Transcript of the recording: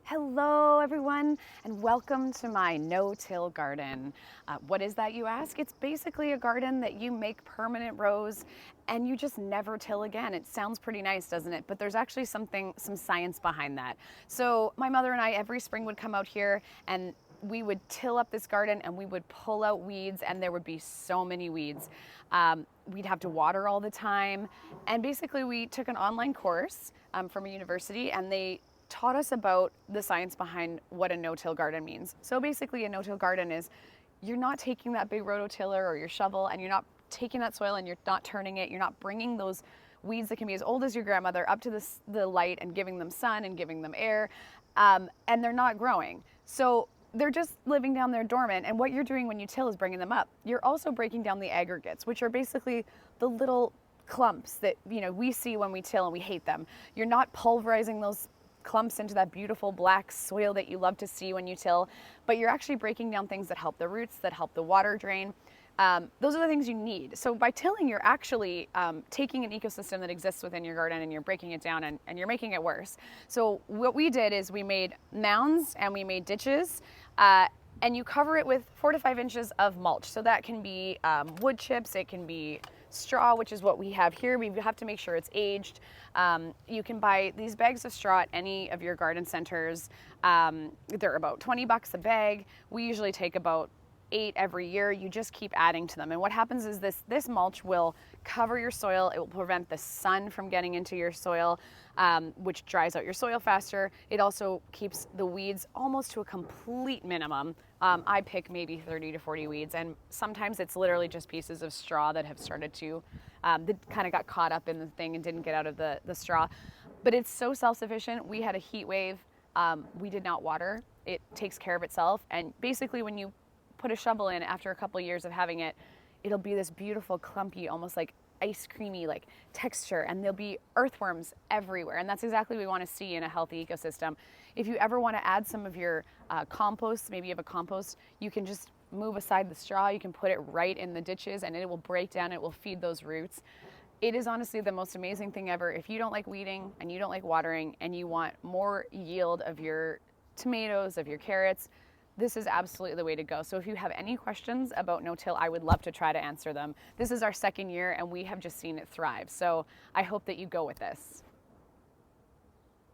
Hello, everyone, and welcome to my no-till garden. What is that, you ask? It's basically a garden that you make permanent rows and you just never till again. It sounds pretty nice, doesn't it? But there's actually some science behind that. So my mother and I every spring would come out here and we would till up this garden and we would pull out weeds, and there would be so many weeds. We'd have to water all the time. And basically we took an online course from a university, and they taught us about the science behind what a no-till garden means. So basically a no-till garden is you're not taking that big rototiller or your shovel and you're not taking that soil and you're not turning it. You're not bringing those weeds that can be as old as your grandmother up to the light and giving them sun and giving them air, and they're not growing. So they're just living down there dormant, and what you're doing when you till is bringing them up. You're also breaking down the aggregates, which are basically the little clumps that we see when we till and we hate them. You're not pulverizing those clumps into that beautiful black soil that you love to see when you till, but you're actually breaking down things that help the roots, that help the water drain. Those are the things you need. So by tilling, you're actually taking an ecosystem that exists within your garden and you're breaking it down, and you're making it worse. So what we did is we made mounds and we made ditches, and you cover it with 4 to 5 inches of mulch. So that can be wood chips, it can be straw, which is what we have here. We have to make sure it's aged. You can buy these bags of straw at any of your garden centers. They're about 20 bucks a bag. We usually take about 8 every year. You just keep adding to them. And what happens is this mulch will cover your soil. It will prevent the sun from getting into your soil, which dries out your soil faster. It also keeps the weeds almost to a complete minimum. I pick maybe 30 to 40 weeds, and sometimes it's literally just pieces of straw that have started to, that kind of got caught up in the thing and didn't get out of the straw. But it's so self-sufficient. We had a heat wave. We did not water. It takes care of itself. And basically when you put a shovel in after a couple of years of having it, it'll be this beautiful clumpy, almost like ice creamy like texture, and there'll be earthworms everywhere, and that's exactly what we want to see in a healthy ecosystem. If you ever want to add some of your compost, maybe you have a compost, you can just move aside the straw, you can put it right in the ditches and it will break down, it will feed those roots. It is honestly the most amazing thing ever. If you don't like weeding and you don't like watering and you want more yield of your tomatoes, of your carrots, this is absolutely the way to go. So if you have any questions about no-till, I would love to try to answer them. This is our second year and we have just seen it thrive. So I hope that you go with this.